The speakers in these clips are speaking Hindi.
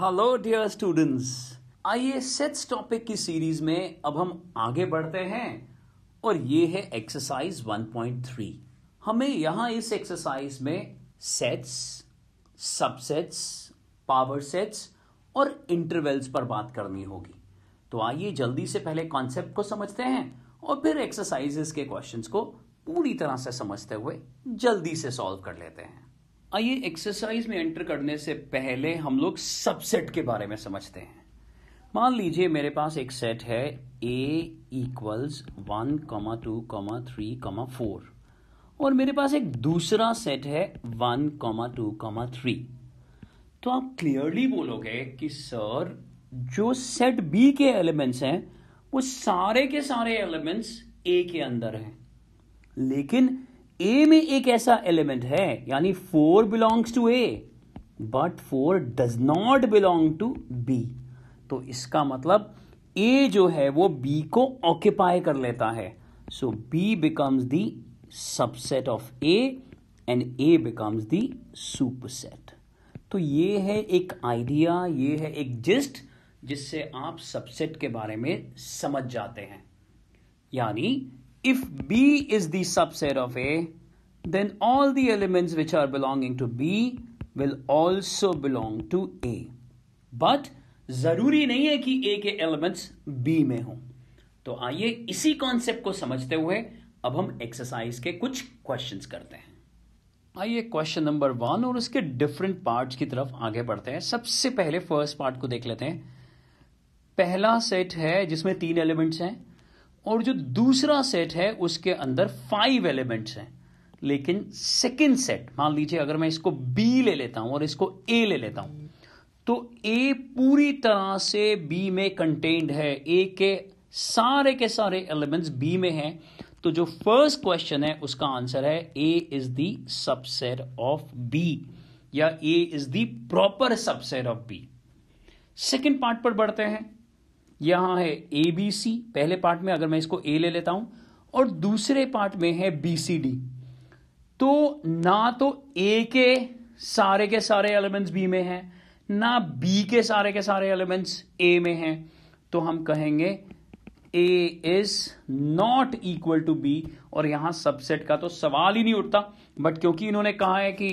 Hello dear students. आइए सेट्स टॉपिक की सीरीज में अब हम आगे बढ़ते हैं और ये है एक्सरसाइज 1.3। हमें यहां इस एक्सरसाइज में सेट्स, सबसेट्स, पावर सेट्स और इंटरवल्स पर बात करनी होगी। तो आइए जल्दी से पहले कॉन्सेप्ट को समझते हैं और फिर एक्सरसाइजेस के क्वेश्चंस को पूरी तरह से समझते हुए जल्दी से सॉल्व कर लेते हैं। आइए एक्सरसाइज में एंटर करने से पहले हम लोग सबसेट के बारे में समझते हैं। मान लीजिए मेरे पास एक सेट है A इक्वल्स 1, 2, 3, 4 और मेरे पास एक दूसरा सेट है 1, 2, 3। तो आप क्लियरली बोलोगे कि सर जो सेट B के एलिमेंट्स हैं वो सारे के सारे एलिमेंट्स A के अंदर हैं, लेकिन A में एक ऐसा एलिमेंट है यानी 4 belongs to A but 4 does not belong to B। तो इसका मतलब A जो है वो B को ऑक्यूपाई कर लेता है। सो B becomes the subset of A and A becomes the superset. तो ये है एक आइडिया, ये है एक जिस्ट जिससे आप सबसेट के बारे में समझ जाते हैं। यानी if B is the subset of A, then all the elements which are belonging to B will also belong to A. But जरूरी नहीं है कि A के elements B में हों। तो आइए इसी कॉन्सेप्ट को समझते हुए अब हम एक्सरसाइज के कुछ क्वेश्चंस करते हैं। आइए क्वेश्चन नंबर 1 और उसके डिफरेंट पार्ट्स की तरफ आगे बढ़ते हैं। सबसे पहले फर्स्ट पार्ट को देख लेते हैं। पहला सेट है जिसमें 3 एलिमेंट्स हैं और जो दूसरा सेट है उसके अंदर 5 एलिमेंट्स हैं। लेकिन सेकंड सेट, मान लीजिए अगर मैं इसको B ले लेता हूं और इसको A ले लेता हूं, तो A पूरी तरह से B में कंटेन्ड है। A के सारे एलिमेंट्स B में हैं। तो जो फर्स्ट क्वेश्चन है उसका आंसर है A is the subset of B या A is the proper subset of B। Second part पर बढ़ते हैं। यहां है ABC। पहले पार्ट में अगर मैं इसको A ले लेता हूं और दूसरे पार्ट में है BCD, तो ना तो A के सारे एलिमेंट्स B में हैं, ना B के सारे एलिमेंट्स A में हैं। तो हम कहेंगे A is not equal to B और यहां सबसेट का तो सवाल ही नहीं उठता। बट क्योंकि इन्होंने कहा है कि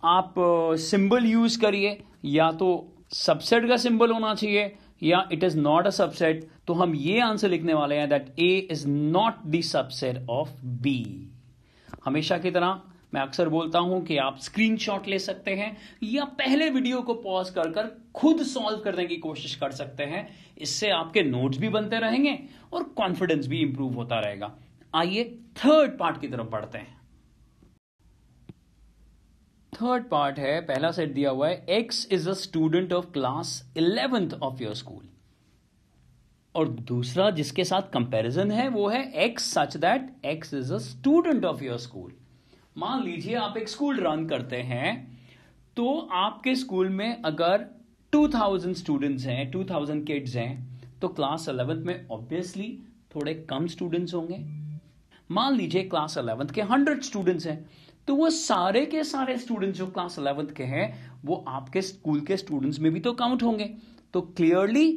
आप सिंबल यूज करिए, या तो सबसेट का सिंबल होना चाहिए या it is not a subset, तो हम ये आंसर लिखने वाले हैं that A is not the subset of B। हमेशा की तरह मैं अक्सर बोलता हूं कि आप स्क्रीनशॉट ले सकते हैं या पहले वीडियो को पॉज कर खुद सॉल्व करने की कोशिश कर सकते हैं। इससे आपके नोट्स भी बनते रहेंगे और कॉन्फिडेंस भी इंप्रूव होता रहेगा। आइए थर्ड पार्ट की तरफ बढ़ते हैं। थर्ड पार्ट है, पहला सेट दिया हुआ है X is a student of class 11th of your school और दूसरा जिसके साथ कंपैरिजन है वो है X such that X is a student of your school. मान लीजिए आप एक स्कूल रन करते हैं, तो आपके स्कूल में अगर 2000 स्टूडेंट्स हैं, 2000 किड्स हैं, तो क्लास 11th में ऑब्वियसली थोड़े कम स्टूडेंट्स होंगे। मान लीजिए क्लास 11th के 100 स्टूडेंट्स हैं, तो वो सारे के सारे स्टूडेंट्स जो क्लास 11th के हैं वो आपके स्कूल के स्टूडेंट्स में भी तो काउंट होंगे। तो क्लियरली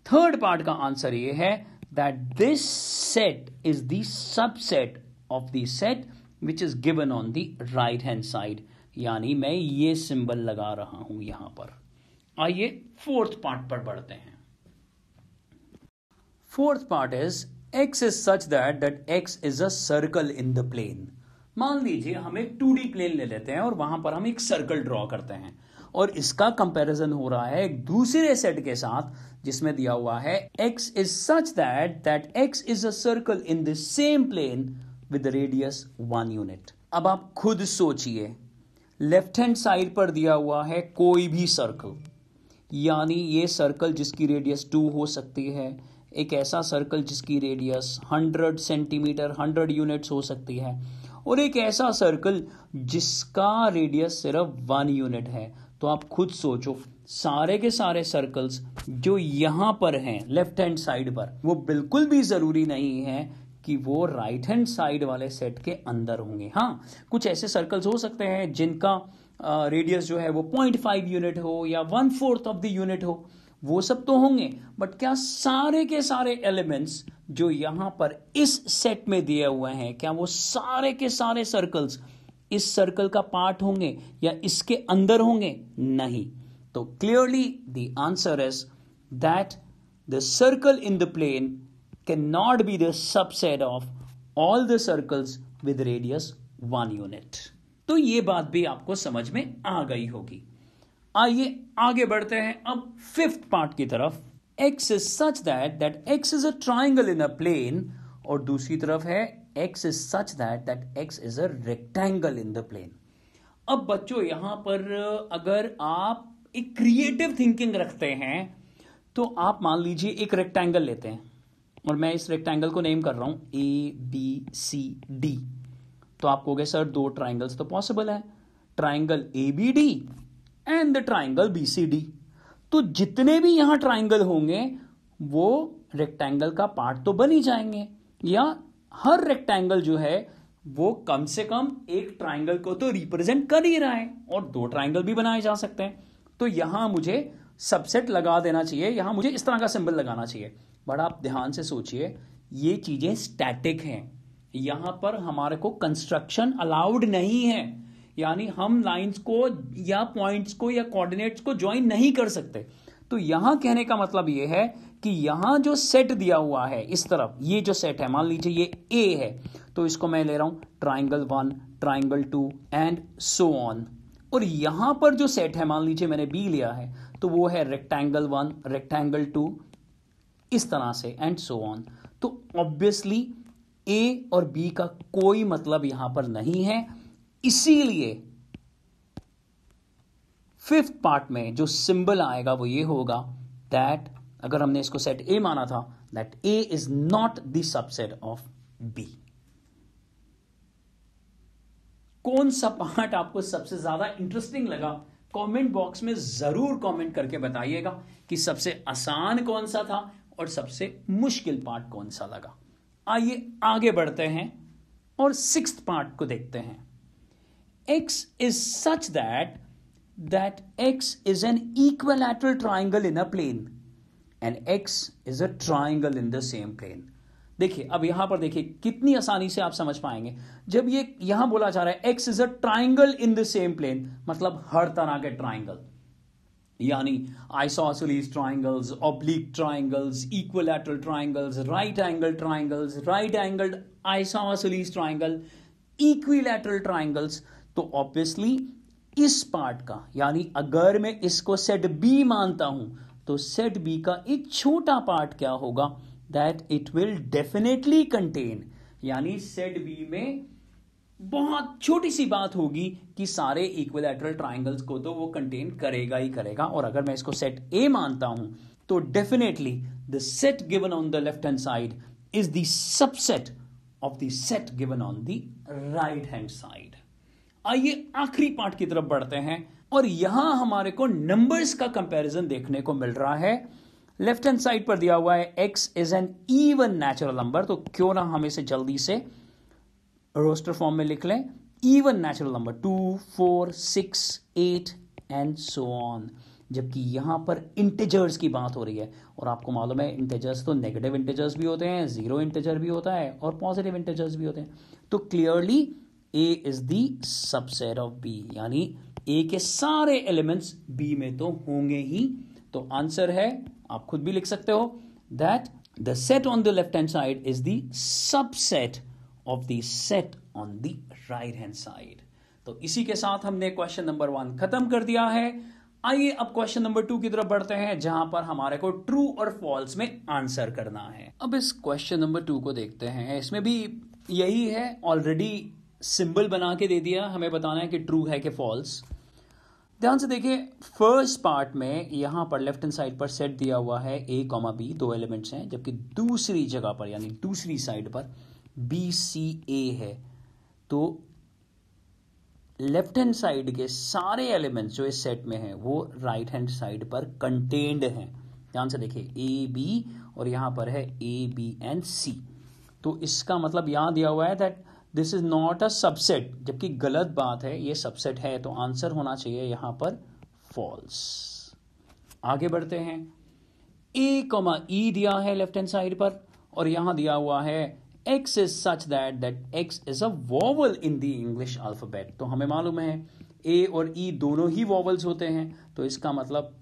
थर्ड पार्ट का आंसर ये है that this set is the subset of the set which is given on the right hand side. यानी मैं ये सिंबल लगा रहा हूं यहां पर। आइए फोर्थ पार्ट पर बढ़ते हैं। Fourth part is X is such that X is a circle in the plane। मान लीजिए हम एक 2D प्लेन ले लेते हैं और वहां पर हम एक सर्कल ड्रॉ करते हैं और इसका कंपैरिजन हो रहा है एक दूसरे सेट के साथ जिसमें दिया हुआ है X is such that X is a circle in the same plane with the radius 1 unit। अब आप खुद सोचिए, लेफ्ट हैंड साइड पर दिया हुआ है कोई भी सर्कल, यानी ये सर्कल जिसकी रेडियस 2 हो सकती है, एक ऐसा सर्कल जिसकी रेडियस 100 सेंटीमीटर 100 यूनिट्स हो सकती है, और एक ऐसा सर्कल जिसका रेडियस सिर्फ 1 यूनिट है। तो आप खुद सोचो, सारे के सारे सर्कल्स जो यहां पर हैं लेफ्ट हैंड साइड पर, वो बिल्कुल भी जरूरी नहीं है कि वो राइट हैंड साइड वाले सेट के अंदर होंगे। हाँ, कुछ ऐसे सर्कल्स हो सकते हैं जिनका रेडियस जो है वो 0.5 यूनिट हो या 1/4 ऑफ द यूनिट हो, वो सब तो होंगे, बट क्या सारे के सारे एलिमेंट्स जो यहां पर इस सेट में दिए हुए हैं, क्या वो सारे के सारे सर्कल्स इस सर्कल का पार्ट होंगे या इसके अंदर होंगे? नहीं। तो clearly the answer is that the circle in the plane can not be the subset of all the circles with radius 1 unit. तो ये बात भी आपको समझ में आ गई होगी। आइए आगे बढ़ते हैं अब फिफ्थ पार्ट की तरफ। x is such that x is a triangle in a plane, और दूसरी तरफ है x is such that x is a rectangle in the plane। अब बच्चों यहां पर अगर आप एक क्रिएटिव थिंकिंग रखते हैं तो आप मान लीजिए एक रेक्टेंगल लेते हैं, और मैं इस रेक्टेंगल को नेम कर रहा हूं ABCD। तो आप कहोगे सर 2 ट्राइंगल्स तो पॉसिबल है, triangle ABD and the triangle BCD। तो जितने भी यहां ट्राइंगल होंगे वो रेक्टेंगल का पार्ट तो बन ही जाएंगे, या हर रेक्टेंगल जो है वो कम से कम एक ट्राइंगल को तो रिप्रेजेंट कर ही रहा है, और 2 ट्राइंगल भी बनाए जा सकते हैं। तो यहां मुझे सबसेट लगा देना चाहिए, यहां मुझे इस तरह का सिंबल लगाना चाहिए। बट आप ध्यान से सोचिए, ये चीजें स्टैटिक हैं, यहां पर हमारे को कंस्ट्रक्शन अलाउड नहीं है, यानी हम लाइंस को या पॉइंट्स को या कोऑर्डिनेट्स को ज्वाइन नहीं कर सकते। तो यहां कहने का मतलब यह है कि यहां जो सेट दिया हुआ है इस तरफ, ये जो सेट है, मान लीजिए ये A है, तो इसको मैं ले रहा हूं triangle 1, triangle 2 and so on. और यहां पर जो सेट है, मान लीजिए मैंने B लिया है, तो वो है रेक्टेंगल 1, रेक्टेंगल 2, इस तरह से एंड सो ऑन। तो ऑब्वियसली A और B का कोई मतलब यहां पर नहीं है, इसीलिए फिफ्थ पार्ट में जो सिंबल आएगा वो ये होगा दैट, अगर हमने इसको सेट A माना था, that A is not the subset of B। कौन सा पार्ट आपको सबसे ज्यादा इंटरेस्टिंग लगा? कमेंट बॉक्स में जरूर कमेंट करके बताइएगा कि सबसे आसान कौन सा था और सबसे मुश्किल पार्ट कौन सा लगा। आइए आगे बढ़ते हैं और सिक्स्थ पार्ट को देखते हैं। x is such that x is an equilateral triangle in a plane and x is a triangle in the same plane। देखिए अब यहां पर देखिए कितनी आसानी से आप समझ पाएंगे। जब ये यहां बोला जा रहा है x is a triangle in the same plane, मतलब हर तरह के ट्राइंगल, यानी isosceles triangles, oblique triangles, equilateral triangles, right angle triangles, right angled isosceles triangle, equilateral triangles. तो ऑब्वियसली इस पार्ट का, यानी अगर मैं इसको सेट B मानता हूं, तो सेट B का एक छोटा पार्ट क्या होगा, that it will definitely contain, यानी सेट B में बहुत छोटी सी बात होगी कि सारे इक्विलैटरल ट्राइंगल्स को तो वो कंटेन करेगा ही करेगा। और अगर मैं इसको सेट A मानता हूं, तो definitely the set given on the left hand side is the subset of the set given on the right hand side. आइए आखिरी पार्ट की तरफ बढ़ते हैं, और यहां हमारे को नंबर्स का कंपैरिजन देखने को मिल रहा है। लेफ्ट हैंड साइड पर दिया हुआ है x is an even natural number, तो क्यों ना हम इसे जल्दी से रोस्टर फॉर्म में लिख लें। Even natural number 2, 4, 6, 8 and so on. जबकि यहां पर इंटीजर्स की बात हो रही है, और आपको मालूम है इंटीजर्स तो नेगेटिव इंटीजर्स भी होते हैं, जीरो इंटीजर भी होता है और पॉजिटिव इंटीजर्स भी होते हैं। तो clearly A is the subset of B, यानी A के सारे एलिमेंट्स B में तो होंगे ही। तो आंसर है, आप खुद भी लिख सकते हो, that the set on the left hand side is the subset of the set on the right hand side. तो इसी के साथ हमने क्वेश्चन नंबर 1 खत्म कर दिया है। आइए अब क्वेश्चन नंबर 2 की तरफ बढ़ते हैं, जहां पर हमारे को ट्रू और फॉल्स में आंसर करना है। अब इस क्वेश्चन नंबर 2 को देखते हैं। इसमें भी यही है, ऑलरेडी सिंबल बना के दे दिया, हमें बताना है कि ट्रू है कि फॉल्स। ध्यान से देखिए, फर्स्ट पार्ट में यहां पर लेफ्ट हैंड साइड पर सेट दिया हुआ है A, B, 2 एलिमेंट्स हैं, जबकि दूसरी जगह पर यानी दूसरी साइड पर BCA है। तो लेफ्ट हैंड साइड के सारे एलिमेंट्स जो इस सेट में हैं वो राइट हैंड साइड पर कंटेन्ड हैं। ध्यान से देखिए AB और यहां पर है A, B एंड C। तो इसका मतलब यहां दिया हुआ है that this is not a subset, जबकि गलत बात है, ये सबसेट है, तो आंसर होना चाहिए यहां पर फॉल्स। आगे बढ़ते हैं। ए कॉमा ई दिया है लेफ्ट हैंड साइड पर, और यहां दिया हुआ है x is such that x is a vowel in the English alphabet. तो हमें मालूम है ए और ई दोनों ही वॉवल्स होते हैं, तो इसका मतलब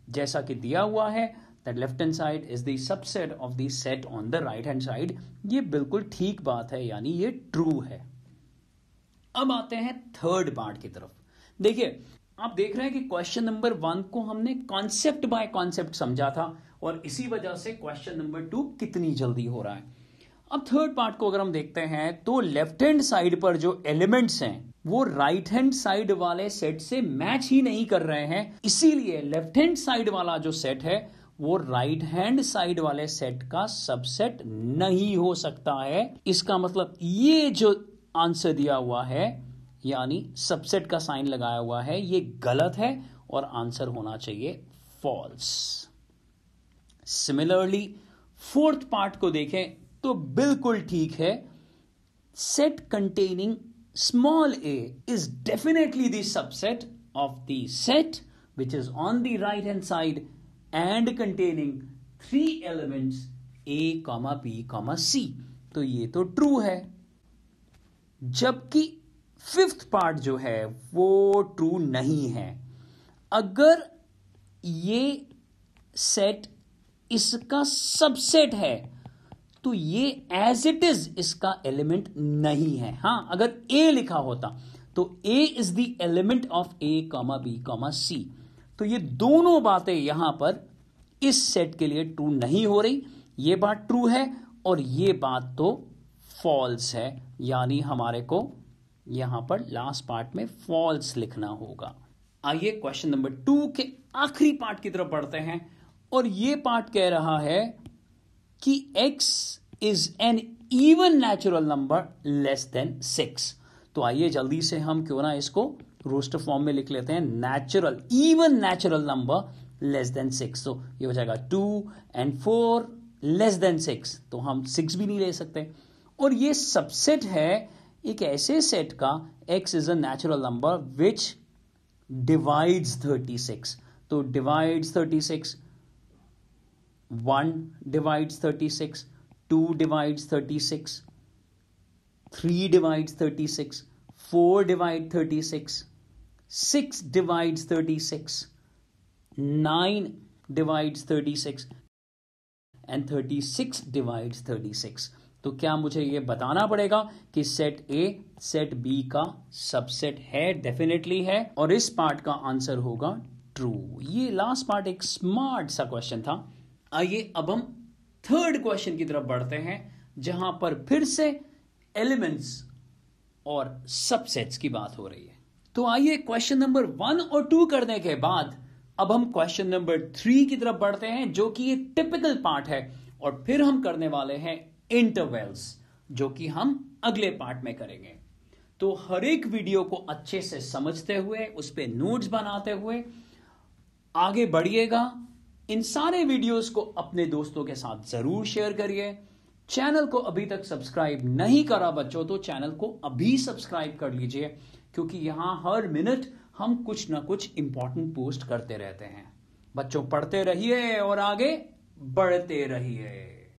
जैसा कि दिया हुआ है that left hand side is the subset of the set on the right hand side, ये बिल्कुल ठीक बात है, यानी ये ट्रू है। अब आते हैं थर्ड पार्ट की तरफ। देखिए, आप देख रहे हैं कि क्वेश्चन नंबर 1 को हमने कॉन्सेप्ट बाय कॉन्सेप्ट समझा था, और इसी वजह से क्वेश्चन नंबर 2 कितनी जल्दी हो रहा है। अब थर्ड पार्ट को अगर हम देखते हैं तो लेफ्ट हैंड साइड पर जो एलिमेंट्स हैं वो राइट हैंड साइड वाले सेट से मैच ही नहीं कर रहे हैं, इसीलिए लेफ्ट हैंड साइड वाला जो सेट है वो राइट हैंड साइड वाले सेट का सबसेट नहीं हो सकता है। इसका मतलब ये जो आंसर दिया हुआ है, यानी सबसेट का साइन लगाया हुआ है, ये गलत है और आंसर होना चाहिए फॉल्स। सिमिलरली फोर्थ पार्ट को देखें तो बिल्कुल ठीक है। Set containing small a is definitely the subset of the set which is on the right hand side and containing 3 elements a, b, c। तो ये तो ट्रू है, जबकि फिफ्थ पार्ट जो है वो ट्रू नहीं है। अगर ये सेट इसका सबसेट है तो ये एज इट इज इसका एलिमेंट नहीं है। हां, अगर ए लिखा होता तो A is the element of A comma B comma C. तो ये दोनों बातें यहां पर इस सेट के लिए ट्रू नहीं हो रही। ये बात ट्रू है और ये बात तो फॉल्स है, यानी हमारे को यहां पर लास्ट पार्ट में फॉल्स लिखना होगा। आइए क्वेश्चन नंबर 2 के आखिरी पार्ट की तरफ बढ़ते हैं, और ये पार्ट कह रहा है कि x is an even natural number less than 6। तो आइए जल्दी से हम क्यों ना इसको रोस्टर फॉर्म में लिख लेते हैं, natural even natural number less than 6। तो ये हो जाएगा 2 and 4 लेस देन 6, तो हम 6 भी नहीं ले सकते। और ये सबसेट है एक ऐसे सेट का x is a natural number which divides 36। तो divides 36, 1 divides 36, 2 divides 36, 3 divides 36, 4 divides 36, 6 divides 36, 9 divides 36 and 36 divides 36। तो क्या मुझे ये बताना पड़ेगा कि सेट ए सेट बी का सबसेट है? डेफिनेटली है, और इस पार्ट का आंसर होगा ट्रू। ये लास्ट पार्ट एक स्मार्ट सा क्वेश्चन था। आइए अब हम थर्ड क्वेश्चन की तरफ बढ़ते हैं, जहां पर फिर से एलिमेंट्स और सबसेट्स की बात हो रही है। तो आइए क्वेश्चन नंबर 1 और 2 करने के बाद अब हम क्वेश्चन नंबर 3 की तरफ बढ़ते हैं, जो कि एक टिपिकल पार्ट है, और फिर हम करने वाले हैं इंटरवल्स, जो कि हम अगले पार्ट में करेंगे। तो हर एक वीडियो को अच्छे से समझते हुए, उस पर नोट्स बनाते हुए आगे बढ़िएगा। इन सारे वीडियोस को अपने दोस्तों के साथ जरूर शेयर करिए। चैनल को अभी तक सब्सक्राइब नहीं करा बच्चों, तो चैनल को अभी सब्सक्राइब कर लीजिए, क्योंकि यहां हर मिनट हम कुछ ना कुछ इंपॉर्टेंट पोस्ट करते रहते हैं। बच्चों, पढ़ते रहिए और आगे बढ़ते रहिए।